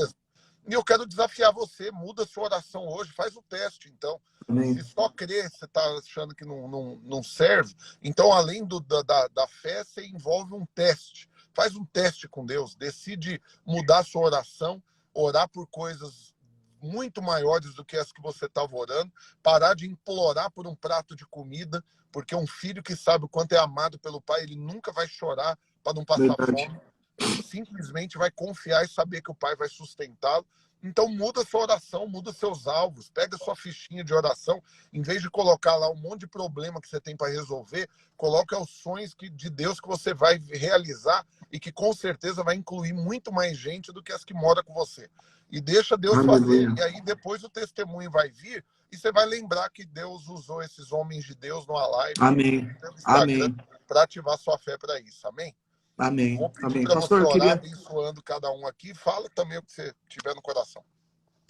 E eu quero desafiar você, muda a sua oração hoje, faz o teste, então. Se Amém. só crer, você está achando que não serve, então, além da fé, você envolve um teste. Faz um teste com Deus, decide mudar a sua oração, orar por coisas muito maiores do que as que você estava orando, parar de implorar por um prato de comida, porque um filho que sabe o quanto é amado pelo pai, ele nunca vai chorar para não passar Verdade. fome. Ele simplesmente vai confiar e saber que o pai vai sustentá-lo. Então muda sua oração, muda seus alvos, pega sua fichinha de oração, em vez de colocar lá um monte de problema que você tem para resolver, coloca os sonhos de Deus que você vai realizar e que com certeza vai incluir muito mais gente do que as que moram com você. E deixa Deus fazer, Aleluia. e aí depois o testemunho vai vir e você vai lembrar que Deus usou esses homens de Deus numa live, Amém. no Instagram, Amém. para ativar sua fé para isso. Amém? Amém. Vou pedir Amém. para você Pastor, eu orar queria. abençoando cada um aqui. Fala também o que você tiver no coração.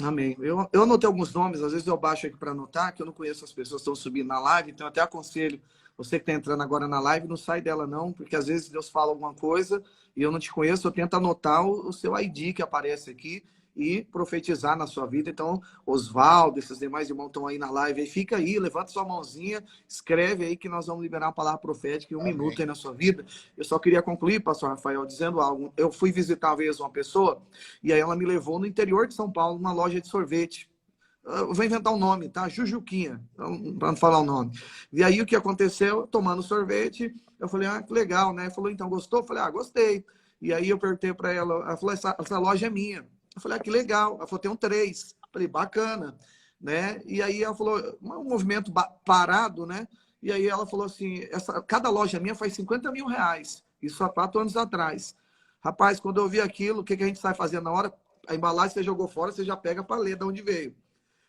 Amém. Eu anotei alguns nomes, às vezes eu baixo aqui para anotar, que eu não conheço as pessoas que estão subindo na live, então eu até aconselho você que está entrando agora na live, não sai dela não, porque às vezes Deus fala alguma coisa e eu não te conheço, eu tento anotar o seu ID que aparece aqui e profetizar na sua vida. Então, Oswaldo, esses demais irmãos estão aí na live, aí fica aí, levanta sua mãozinha, escreve aí que nós vamos liberar uma palavra profética em um Amém. minuto aí na sua vida. Eu só queria concluir, pastor Rafael, dizendo algo. Eu fui visitar uma vez uma pessoa e aí ela me levou no interior de São Paulo, numa loja de sorvete. Eu vou inventar um nome, tá? Jujuquinha, para não falar o nome. E aí o que aconteceu? Tomando sorvete, eu falei, ah, que legal, né? Ela falou, então, gostou? Eu falei, ah, gostei. E aí eu perguntei para ela, ela falou, essa loja é minha. Eu falei, ah, que legal. Ela falou, tem um 3. Eu falei, bacana, né? E aí ela falou, um movimento parado, né? E aí ela falou assim, cada loja minha faz 50 mil reais. Isso há 4 anos atrás. Rapaz, quando eu vi aquilo, o que a gente sai fazendo na hora? A embalagem você jogou fora, você já pega para ler de onde veio.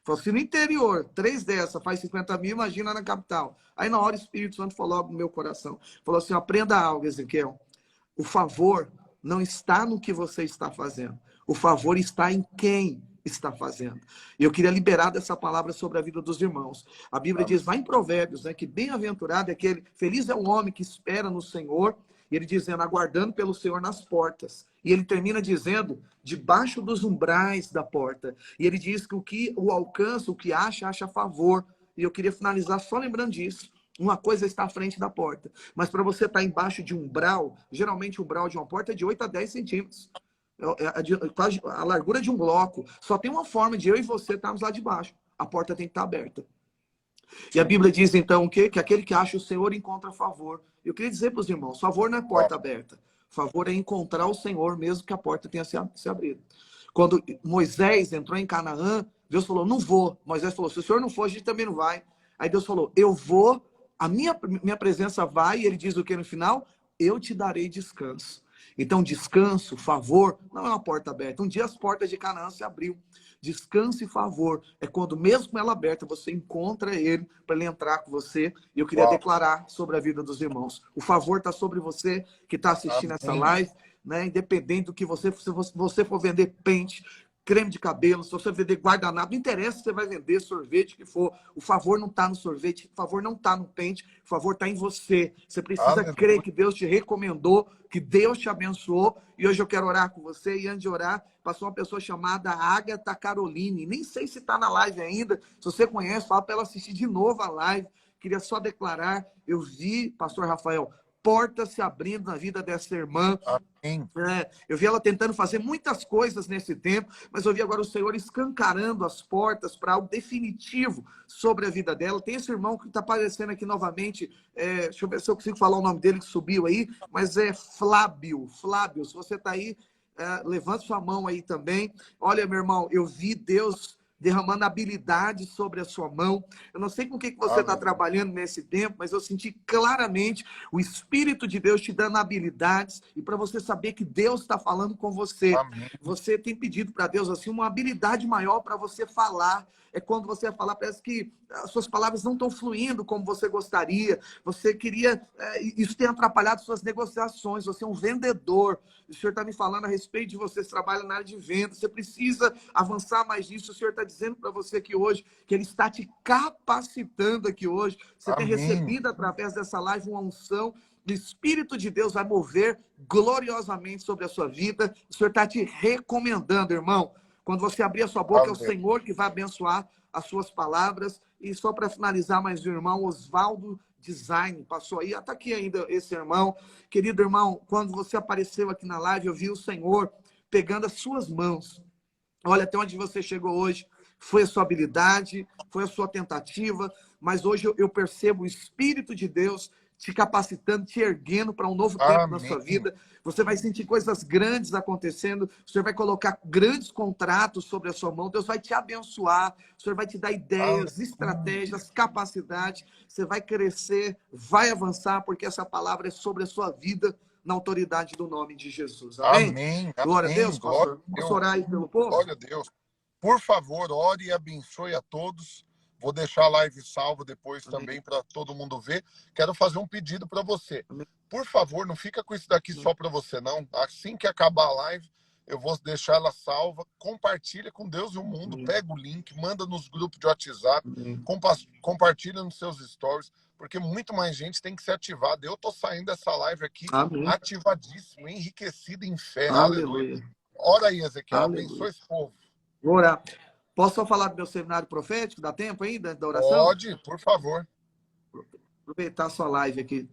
Falou, se no interior, 3 dessa faz 50 mil, imagina na capital. Aí na hora o Espírito Santo falou logo no meu coração. Falou assim, aprenda algo, Ezequiel. O favor não está no que você está fazendo. O favor está em quem está fazendo. E eu queria liberar dessa palavra sobre a vida dos irmãos. A Bíblia diz lá em Provérbios, né, que bem-aventurado é aquele, feliz é o homem que espera no Senhor, e ele dizendo, aguardando pelo Senhor nas portas. E ele termina dizendo, debaixo dos umbrais da porta. E ele diz que o que o alcança, o que acha, acha favor. E eu queria finalizar só lembrando disso. Uma coisa está à frente da porta. Mas para você estar embaixo de um umbral, geralmente o umbral de uma porta é de 8 a 10 centímetros. Quase a largura de um bloco. Só tem uma forma de eu e você estarmos lá de baixo. A porta tem que estar aberta. E a Bíblia diz, então, o quê? Que aquele que acha o Senhor encontra favor. Eu queria dizer para os irmãos, favor não é porta aberta. Favor é encontrar o Senhor, mesmo que a porta tenha se abrido. Quando Moisés entrou em Canaã, Deus falou, não vou. Moisés falou, se o Senhor não for, a gente também não vai. Aí Deus falou, eu vou, a minha presença vai, e ele diz o que no final? Eu te darei descanso. Então, descanso, favor, não é uma porta aberta. Um dia as portas de Canaã se abriu. Descanso e favor é quando, mesmo com ela aberta, você encontra ele para ele entrar com você. E eu queria declarar sobre a vida dos irmãos. O favor está sobre você que está assistindo essa live, né? Independente do que você, se você for vender pente, creme de cabelo, se você vender guardanapo, não interessa se você vai vender sorvete que for. O favor não está no sorvete, o favor não está no pente, o favor está em você. Você precisa crer que Deus te recomendou, que Deus te abençoou. E hoje eu quero orar com você. E antes de orar, passou uma pessoa chamada Agatha Caroline. Nem sei se está na live ainda. Se você conhece, fala para ela assistir de novo a live. Queria só declarar, eu vi, pastor Rafael, portas se abrindo na vida dessa irmã. Eu vi ela tentando fazer muitas coisas nesse tempo, mas eu vi agora o Senhor escancarando as portas para algo definitivo sobre a vida dela. Tem esse irmão que está aparecendo aqui novamente, deixa eu ver se eu consigo falar o nome dele que subiu aí, mas é Flávio. Flávio, se você está aí, levante sua mão aí também. Olha, meu irmão, eu vi Deus derramando habilidade sobre a sua mão. Eu não sei com o que você está trabalhando nesse tempo, mas eu senti claramente o Espírito de Deus te dando habilidades e para você saber que Deus está falando com você. Amém. Você tem pedido para Deus assim uma habilidade maior para você falar. É quando você vai falar, parece que as suas palavras não estão fluindo como você gostaria. Você queria... isso tem atrapalhado suas negociações. Você é um vendedor. O Senhor está me falando a respeito de você. Você trabalha na área de venda. Você precisa avançar mais nisso. O Senhor está dizendo para você aqui hoje que Ele está te capacitando aqui hoje. Você tem recebido através dessa live uma unção o Espírito de Deus vai mover gloriosamente sobre a sua vida. O Senhor está te recomendando, irmão. Quando você abrir a sua boca, é o Amém. Senhor que vai abençoar as suas palavras. E só para finalizar, mais um irmão, Oswaldo Design, passou aí, está aqui ainda esse irmão. Querido irmão, quando você apareceu aqui na live, eu vi o Senhor pegando as suas mãos. Olha até onde você chegou hoje. Foi a sua habilidade, foi a sua tentativa, mas hoje eu percebo o Espírito de Deus te capacitando, te erguendo para um novo tempo na sua Amém. vida. Você vai sentir coisas grandes acontecendo, o Senhor vai colocar grandes contratos sobre a sua mão, Deus vai te abençoar, o Senhor vai te dar ideias, Aleluia. estratégias, capacidade, você vai crescer, vai avançar, porque essa palavra é sobre a sua vida, na autoridade do nome de Jesus. Amém? Amém. Glória a Amém. Deus, Glória pastor. a Posso Deus. orar aí pelo povo? Glória a Deus. Por favor, ore e abençoe a todos. Vou deixar a live salva depois Amém. também para todo mundo ver. Quero fazer um pedido para você. Amém. Por favor, não fica com isso daqui só para você, não. Assim que acabar a live, eu vou deixar ela salva. Compartilha com Deus e o mundo. Amém. Pega o link, manda nos grupos de WhatsApp. Amém. Compartilha nos seus stories. Porque muito mais gente tem que ser ativada. Eu tô saindo dessa live aqui Amém. ativadíssimo, enriquecido em fé. Aleluia. Aleluia. Ora aí, Ezequiel. Aleluia. Abençoe esse povo. Vou orar. Posso só falar do meu seminário profético? Dá tempo ainda da oração? Pode, por favor. Aproveitar a sua live aqui.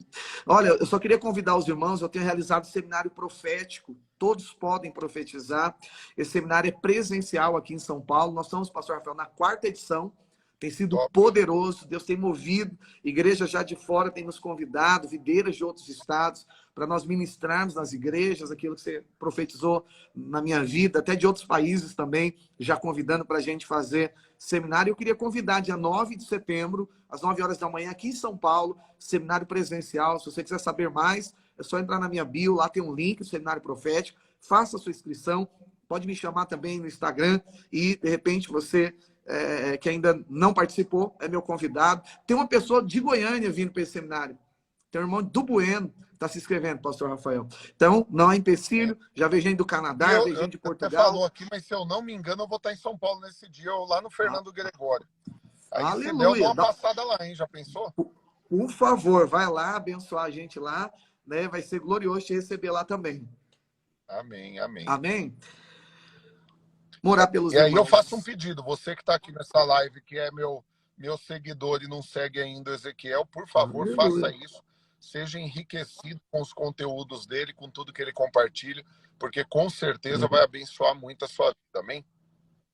Olha, eu só queria convidar os irmãos, eu tenho realizado seminário profético, todos podem profetizar. Esse seminário é presencial aqui em São Paulo, nós estamos, pastor Rafael, na 4ª edição, tem sido Top. poderoso, Deus tem movido, igrejas já de fora têm nos convidado, videiras de outros estados, para nós ministrarmos nas igrejas, aquilo que você profetizou na minha vida, até de outros países também, já convidando para a gente fazer seminário. Eu queria convidar dia 9 de setembro, às 9 horas da manhã, aqui em São Paulo, seminário presencial. Se você quiser saber mais, é só entrar na minha bio, lá tem um link, o seminário profético, faça a sua inscrição, pode me chamar também no Instagram e, de repente, você que ainda não participou, é meu convidado. Tem uma pessoa de Goiânia vindo para esse seminário. Tem um irmão do Bueno, está se inscrevendo, pastor Rafael. Então, não há empecilho. Já vejo gente do Canadá, vejo gente de Portugal. Você falou aqui, mas se eu não me engano, eu vou estar em São Paulo nesse dia, ou lá no Fernando Gregório. Aí, aleluia. Se der, eu dou uma passada lá, hein? Já pensou? Por favor, vai lá, abençoar a gente lá, né? Vai ser glorioso te receber lá também. Amém, amém. Amém? Morar pelos E aí irmãos. eu faço um pedido, você que está aqui nessa live, que é meu seguidor e não segue ainda o Ezequiel, por favor, Aleluia. faça isso. Seja enriquecido com os conteúdos dele, com tudo que ele compartilha, porque com certeza vai abençoar muito a sua vida, amém?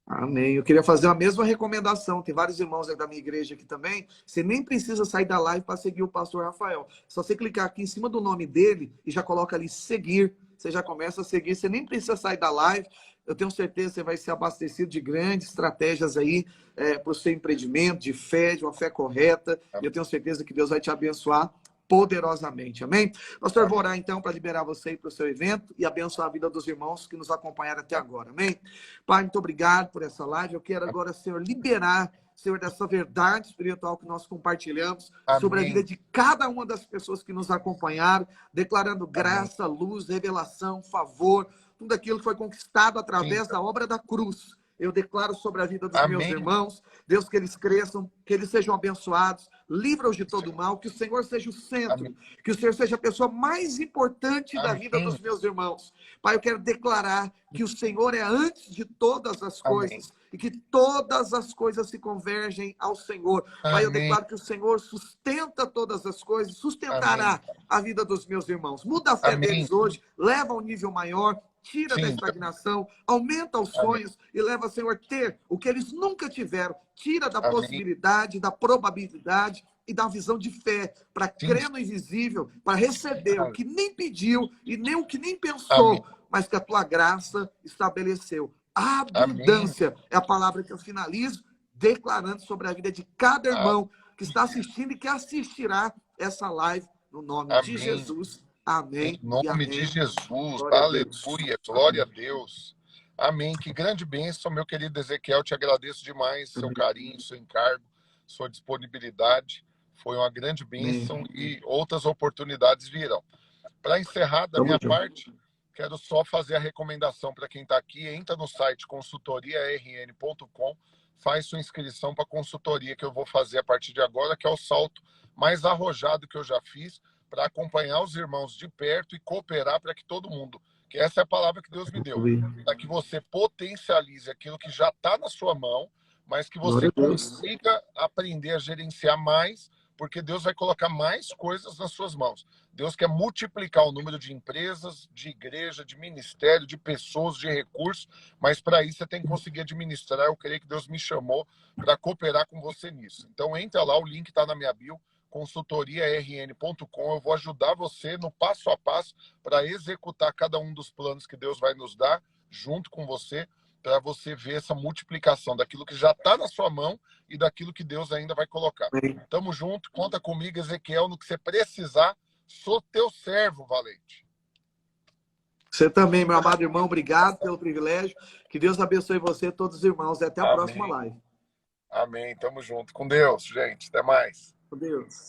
Amém. Eu queria fazer a mesma recomendação. Tem vários irmãos da minha igreja aqui também. Você nem precisa sair da live para seguir o pastor Rafael. Só você clicar aqui em cima do nome dele e já coloca ali seguir. Você já começa a seguir. Você nem precisa sair da live. Eu tenho certeza que você vai ser abastecido de grandes estratégias aí para o seu empreendimento, de fé, de uma fé correta. E eu tenho certeza que Deus vai te abençoar poderosamente. Amém? Pastor, eu vou orar então para liberar você para o seu evento e abençoar a vida dos irmãos que nos acompanharam até agora. Amém? Pai, muito obrigado por essa live. Eu quero agora, Senhor, liberar, Senhor, dessa verdade espiritual que nós compartilhamos sobre a vida de cada uma das pessoas que nos acompanharam, declarando graça, luz, revelação, favor, tudo aquilo que foi conquistado através da obra da cruz. Eu declaro sobre a vida dos meus irmãos, Deus, que eles cresçam, que eles sejam abençoados, livra-os de todo mal, que o Senhor seja o centro, que o Senhor seja a pessoa mais importante da vida dos meus irmãos. Pai, eu quero declarar que o Senhor é antes de todas as coisas e que todas as coisas se convergem ao Senhor. Pai, eu declaro que o Senhor sustenta todas as coisas, sustentará a vida dos meus irmãos. Muda a fé deles hoje, leva a um nível maior, tira da estagnação, aumenta os sonhos e leva, Senhor, a ter o que eles nunca tiveram. Tira da possibilidade, da probabilidade e da visão de fé, para crer no invisível, para receber o que nem pediu e nem o que nem pensou, mas que a tua graça estabeleceu. A abundância é a palavra que eu finalizo, declarando sobre a vida de cada irmão que está assistindo e que assistirá essa live, no nome de Jesus. Amém. Em nome amém. de Jesus. Glória Aleluia. Glória a Deus. Amém. Que grande bênção, meu querido Ezequiel. Te agradeço demais seu carinho, seu encargo, sua disponibilidade. Foi uma grande bênção e outras oportunidades virão. Para encerrar da minha parte, quero só fazer a recomendação para quem está aqui. Entra no site consultoriarn.com, faz sua inscrição para a consultoria que eu vou fazer a partir de agora, que é o salto mais arrojado que eu já fiz. para acompanhar os irmãos de perto e cooperar para que todo mundo, que essa é a palavra que Deus me deu, para que você potencialize aquilo que já está na sua mão, mas que você consiga aprender a gerenciar mais, porque Deus vai colocar mais coisas nas suas mãos. Deus quer multiplicar o número de empresas, de igreja, de ministério, de pessoas, de recursos, mas para isso você tem que conseguir administrar. Eu creio que Deus me chamou para cooperar com você nisso. Então entra lá, o link está na minha bio, consultoriarn.com. Eu vou ajudar você no passo a passo para executar cada um dos planos que Deus vai nos dar junto com você, para você ver essa multiplicação daquilo que já está na sua mão e daquilo que Deus ainda vai colocar. Tamo junto, conta comigo, Ezequiel, no que você precisar. Sou teu servo, Valente. Você também, meu amado irmão, obrigado pelo privilégio. Que Deus abençoe você e todos os irmãos. E até a próxima live. Amém, tamo junto. Com Deus, gente. Até mais. Com Deus.